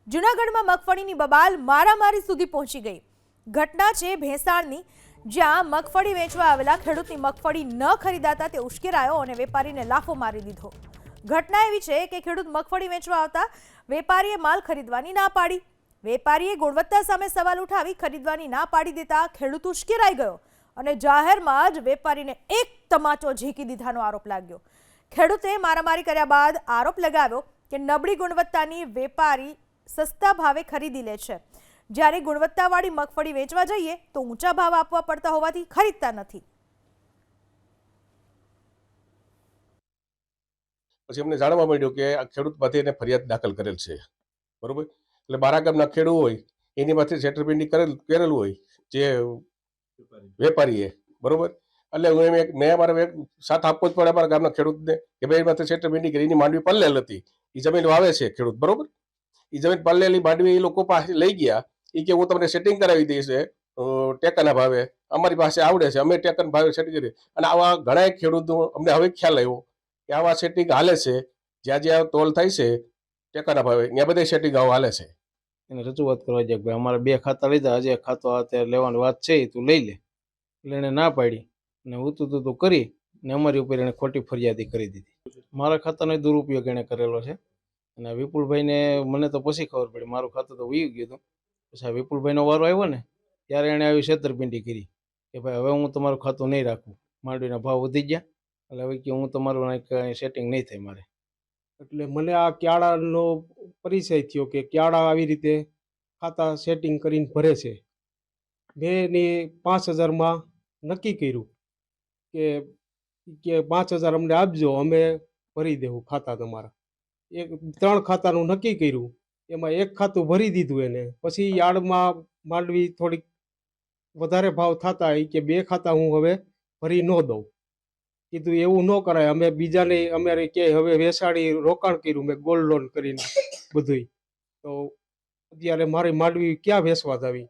જૂનાગઢમાં મગફળીની બબાલ મારામારી સુધી પહોંચી ગઈ। ઘટના છે ભેંસાણની, જ્યાં મગફળી વેચવા આવેલા ખેડૂતની મગફળી ન ખરીદાતા તે ઉશ્કેરાયો અને વેપારીને લાફો મારી દીધો। ઘટના એવી છે કે ખેડૂત મગફળી વેચવા આવતા વેપારીએ માલ ખરીદવાની ના પાડી। વેપારીએ ગુણવત્તા સામે સવાલ ઉઠાવી ખરીદવાની ના પાડી દેતા ખેડૂત ઉશ્કેરાઈ ગયો અને જાહેરમાં જ વેપારીને એક તમાચો ઝીકી દીધાનો આરોપ લાગ્યો। ખેડૂતે મારામારી કર્યા બાદ આરોપ લગાવ્યો કે નબળી ગુણવત્તાની વેપારી સસ્તા ભાવે ખરીદી લે છે, જ્યારે ગુણવત્તાવાળી મગફળી વેચવા જઈએ તો ઊંચા ભાવ આપવા પડતા હોવાથી ખરીદતા નથી। પછી અમને જાણવા મળ્યું કે આ ખેડૂત માથે એને ફરિયાદ દાખલ કરેલ છે, બરોબર। એટલે મારા ગામના ખેડૂત હોય એની માથે છેતરપિંડી કરેલું હોય જે વેપારીએ, બરોબર। એટલે મેં અમારે સાથ આપવો જ પડે અમારા ગામના ખેડૂતને કે ભાઈ માથે છેતરપિંડી કરી, એની માંડવી પલ્લેલ હતી, એ જમીન વાવે છે ખેડૂત, બરોબર। એ જમીન પલ્લેલી માંડવી એ લોકો પાસે લઈ ગયા, એ કે હું તમને સેટિંગ કરાવી દઈશ ટેકાના ભાવે, અમારી પાસે આવડે છે, અમે ટેકાના ભાવે સેટિંગ કરીએ। અને આવા ઘણા ખેડૂતો અમને હવે ખ્યાલ આવ્યો કે આવા સેટિંગ હાલે છે, જ્યાં જ્યાં તોલ થાય છે ટેકાના ભાવે ત્યાં બધે સેટિંગ આવું હાલે છે। એને રજૂઆત કરવા જાય કે ભાઈ અમારે 2 ખાતા લીધા, હજી ખાતો અત્યારે લેવાની વાત છે, તું લઈ લે। એટલે એને ના પાડી અને ઊતું કરી ને અમારી ઉપર એને ખોટી ફરિયાદી કરી દીધી। મારા ખાતાનો દુરુપયોગ એને કરેલો છે અને વિપુલભાઈને મને તો પછી ખબર પડી, મારું ખાતું તો વયું ગયું હતું। પછી વિપુલભાઈનો વારો આવ્યો ને ત્યારે એને આવી છેતરપિંડી કરી કે ભાઈ હવે હું તમારું ખાતું નહીં રાખું, માંડવીના ભાવ વધી ગયા એટલે હવે કે હું તમારું સેટિંગ નહીં થાય મારે। એટલે મને આ ક્યાળાનો પરિચય થયો કે ક્યાળા આવી રીતે ખાતા સેટિંગ કરીને ભરે છે। મેં એની 5000માં નક્કી કર્યું કે 5000 અમને આપજો, અમે ભરી દેવું ખાતા તમારા। 3 ખાતાનું નક્કી કર્યું, એમાં 1 ખાતું ભરી દીધું એને। પછી યાર્ડમાં માંડવી થોડીક વધારે ભાવ થતા એ કે 2 ખાતા હું હવે ભરી ન દઉં। કીધું એવું ન કરાય, અમે બીજાને અમારે કે હવે વેસાડી રોકાણ કર્યું મેં ગોલ્ડ લોન કરીને બધુંય, તો અત્યારે મારી માંડવી ક્યાં વેચવા જાવી।